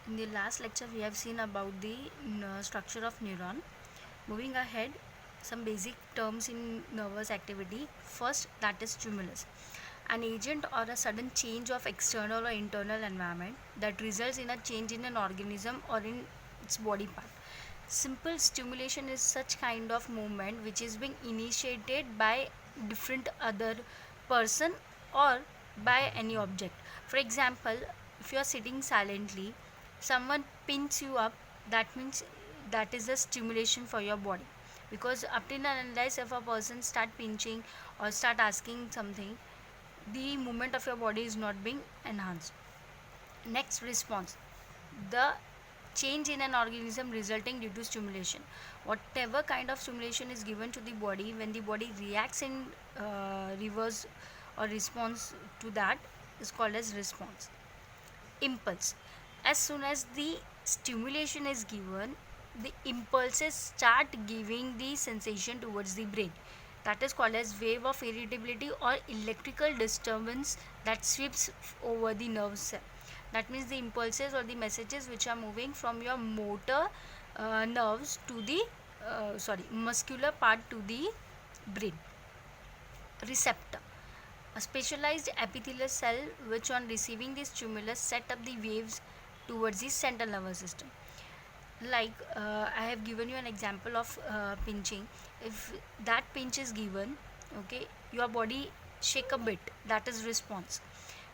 In the last lecture, we have seen about the structure of neuron. Moving ahead, some basic terms in nervous activity. First, that is stimulus, an agent or a sudden change of external or internal environment that results in a change in an organism or in its body part. Simple stimulation is such kind of movement which is being initiated by different other person or by any object. For example, if you are sitting silently, someone pins you up, that means that is a stimulation for your body, because up till and unless if a person start pinching or start asking something, the movement of your body is not being enhanced. Next, response, the change in an organism resulting due to stimulation. Whatever kind of stimulation is given to the body, when the body reacts in reverse or response to that, is called as response. Impulse, as soon as the stimulation is given, the impulses start giving the sensation towards the brain, that is called as wave of irritability or electrical disturbance that sweeps over the nerve cell. That means the impulses or the messages which are moving from your motor nerves to the muscular part to the brain. Receptor, a specialized epithelial cell which on receiving the stimulus set up the waves towards the central nervous system. Like I have given you an example of pinching. If that pinch is given, okay, your body shake a bit, that is response.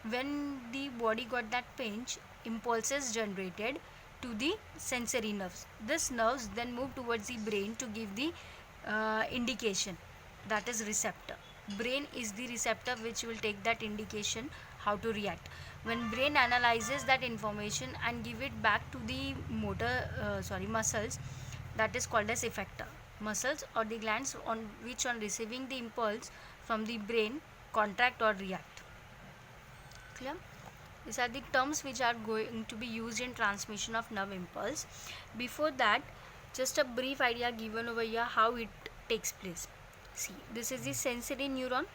When the body got that pinch, impulses generated to the sensory nerves. This nerves then move towards the brain to give the indication, that is receptor. Brain is the receptor which will take that indication how to react. When brain analyzes that information and give it back to the muscles, that is called as effector. Muscles or the glands on which on receiving the impulse from the brain contract or react. Clear? These are the terms which are going to be used in transmission of nerve impulse. Before that, just a brief idea given over here how it takes place. See, this is the sensory neuron,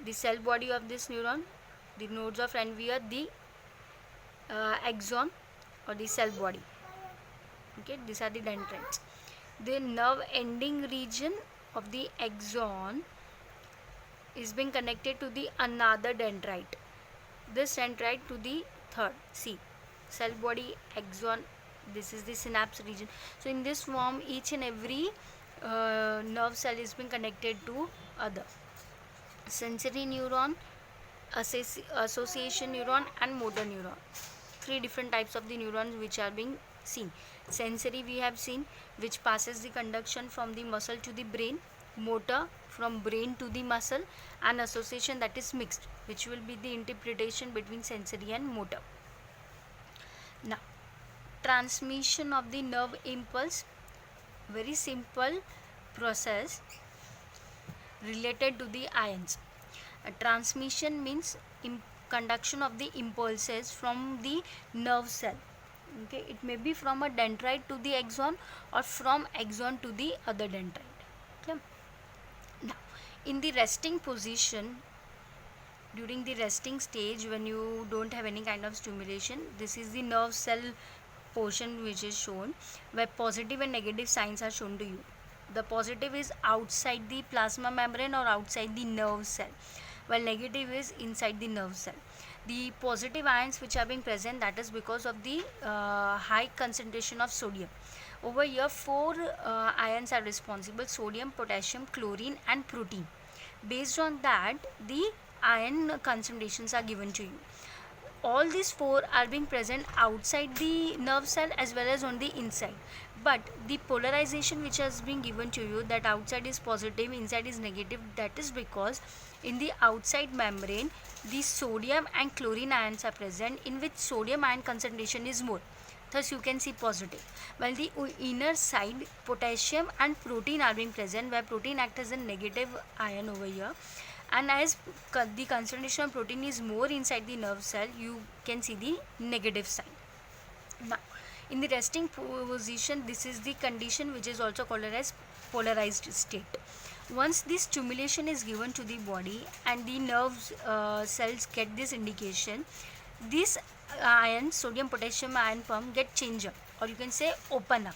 the cell body of this neuron, the nodes of Ranvier, the axon or the cell body. Okay, these are the dendrites. The nerve ending region of the axon is being connected to the another dendrite. This dendrite to the third. See, cell body, axon, this is the synapse region. So in this form, each and every nerve cell is being connected to other. Sensory neuron, association neuron and motor neuron. Three different types of the neurons which are being seen. Sensory we have seen, which passes the conduction from the muscle to the brain. Motor, from brain to the muscle. And association, that is mixed, which will be the interpretation between sensory and motor. Now, transmission of the nerve impulse, very simple process related to the ions. A transmission means conduction of the impulses from the nerve cell. Okay, it may be from a dendrite to the axon or from axon to the other dendrite. Okay. Now, in the resting position, during the resting stage, when you don't have any kind of stimulation, this is the nerve cell portion which is shown, where positive and negative signs are shown to you. The positive is outside the plasma membrane or outside the nerve cell, while negative is inside the nerve cell. The positive ions which are being present, that is because of the high concentration of sodium. Over here, four ions are responsible: sodium, potassium, chlorine and protein. Based on that, the ion concentrations are given to you. All these four are being present outside the nerve cell as well as on the inside, but the polarization which has been given to you, that outside is positive, inside is negative, that is because in the outside membrane the sodium and chlorine ions are present, in which sodium ion concentration is more, thus you can see positive, while the inner side potassium and protein are being present, where protein acts as a negative ion over here. And as the concentration of protein is more inside the nerve cell, you can see the negative sign. Now, in the resting position, this is the condition which is also called as polarized state. Once this stimulation is given to the body and the nerve cells get this indication, this ions, sodium potassium ion pump, get changed up, or you can say open up.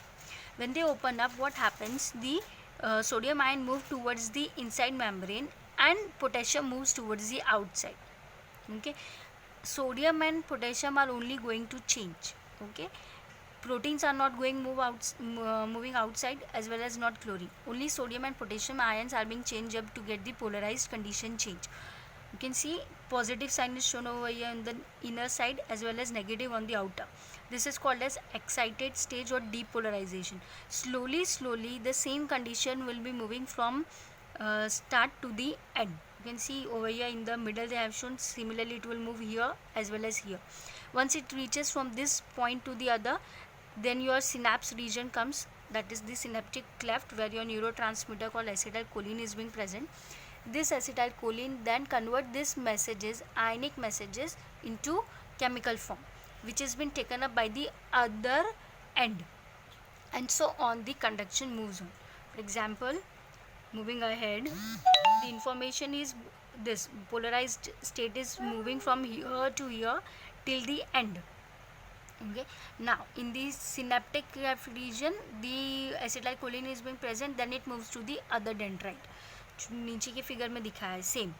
When they open up, what happens? The sodium ion move towards the inside membrane and potassium moves towards the outside. Okay, sodium and potassium are only going to change. Okay, proteins are not moving outside, as well as not chlorine. Only sodium and potassium ions are being changed up to get the polarized condition change. You can see positive sign is shown over here on the inner side, as well as negative on the outer. This is called as excited stage or depolarization. Slowly the same condition will be moving from start to the end. You can see over here in the middle they have shown. Similarly, it will move here as well as here. Once it reaches from this point to the other, then your synapse region comes, that is the synaptic cleft, where your neurotransmitter called acetylcholine is being present. This acetylcholine then convert these messages, ionic messages, into chemical form, which has been taken up by the other end, and so on the conduction moves on. For example, moving ahead, the information is this polarized state is moving from here to here till the end. Okay, now in the synaptic cleft region, the acetylcholine is being present, then it moves to the other dendrite. नीचे के figure में दिखाया है same.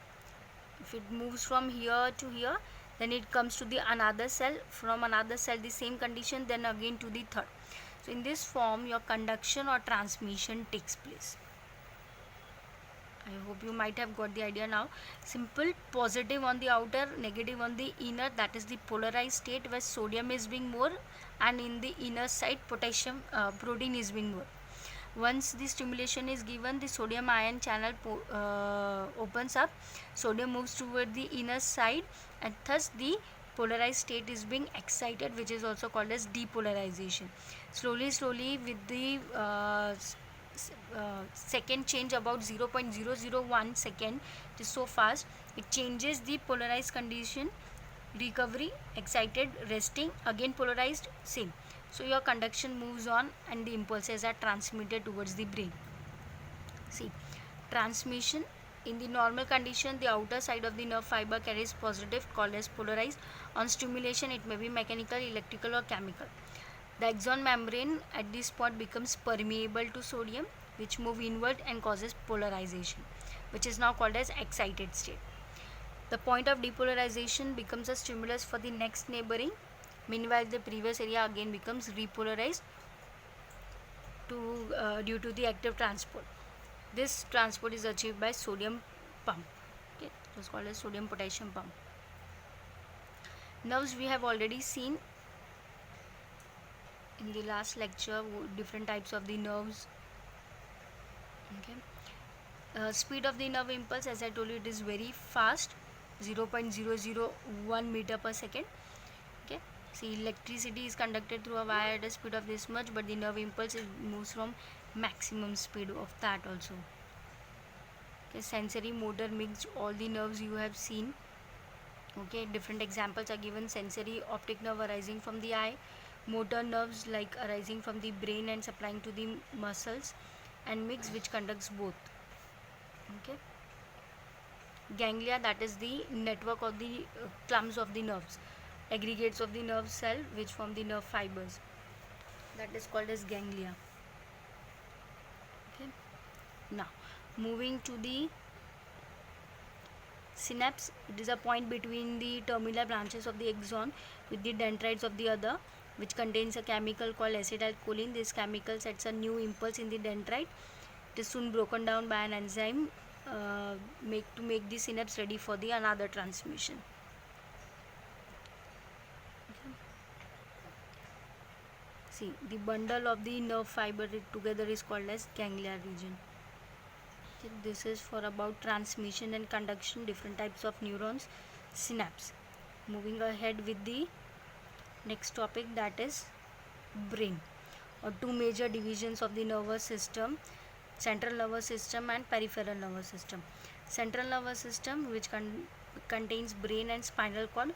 If it moves from here to here, then it comes to the another cell, from another cell the same condition, then again to the third. So in this form your conduction or transmission takes place. I hope you might have got the idea now. Simple: positive on the outer, negative on the inner, that is the polarized state where sodium is being more, and in the inner side potassium protein is being more. Once the stimulation is given, the sodium ion channel opens up, sodium moves toward the inner side, and thus the polarized state is being excited, which is also called as depolarization. Slowly with the second change, about 0.001 second, it is so fast, it changes the polarized condition. Recovery, excited, resting, again polarized, same. So your conduction moves on and the impulses are transmitted towards the brain. See, transmission: in the normal condition, the outer side of the nerve fiber carries positive, called as polarized. On stimulation, it may be mechanical, electrical, or chemical. The axon membrane at this spot becomes permeable to sodium, which move inward and causes polarization, which is now called as excited state. The point of depolarization becomes a stimulus for the next neighboring. Meanwhile, the previous area again becomes repolarized due to the active transport. This transport is achieved by sodium pump. Okay, it is called as sodium potassium pump. Nerves we have already seen in the last lecture, different types of the nerves. Okay, speed of the nerve impulse, as I told you, it is very fast, 0.001 meter per second. Okay, see, electricity is conducted through a wire at a speed of this much, but the nerve impulse moves from maximum speed of that also. Okay, sensory, motor, mixed, all the nerves you have seen. Okay, different examples are given: sensory, optic nerve arising from the eye; motor nerves like arising from the brain and supplying to the muscles; and mixed, which conducts both. Okay, ganglia, that is the network of the clumps of the nerves, aggregates of the nerve cell which form the nerve fibers, that is called as ganglia. Okay, now moving to the synapse, it is a point between the terminal branches of the axon with the dendrites of the other, which contains a chemical called acetylcholine. This chemical sets a new impulse in the dendrite. It is soon broken down by an enzyme to make the synapse ready for the another transmission. Okay. See, the bundle of the nerve fiber together is called as ganglia region. Okay, this is for about transmission and conduction, different types of neurons, synapse. Moving ahead with the next topic, that is brain, or two major divisions of the nervous system: central nervous system and peripheral nervous system. Central nervous system, which contains brain and spinal cord,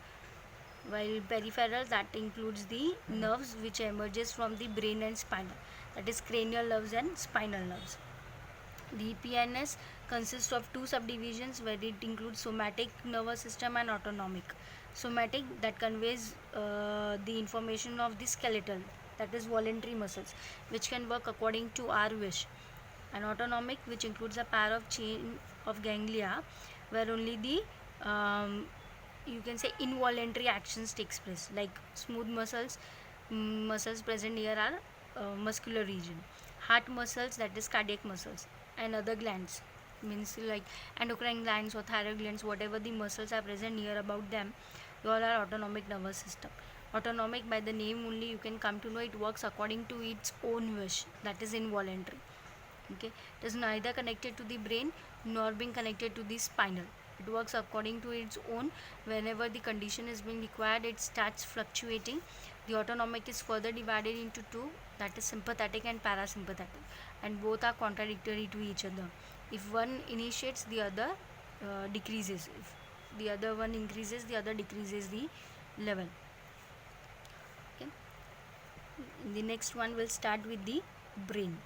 while peripheral, that includes the nerves which emerges from the brain and spinal, that is cranial nerves and spinal nerves. The PNS consists of two subdivisions, where it includes somatic nervous system and autonomic. Somatic, that conveys the information of the skeletal, that is voluntary muscles, which can work according to our wish. And autonomic, which includes a pair of chain of ganglia where only the you can say involuntary actions takes place, like smooth muscles, muscles present near our muscular region, heart muscles, that is cardiac muscles, and other glands, means like endocrine glands or thyroid glands, whatever the muscles are present near about them, they all are autonomic nervous system. Autonomic, by the name only you can come to know, it works according to its own wish, that is involuntary. Okay, it is neither connected to the brain nor being connected to the spinal. It works according to its own. Whenever the condition is being required, it starts fluctuating. The autonomic is further divided into two, that is sympathetic and parasympathetic, and both are contradictory to each other. If one initiates, the other decreases. If the other one increases, the other decreases the level. Okay, the next one will start with the brain.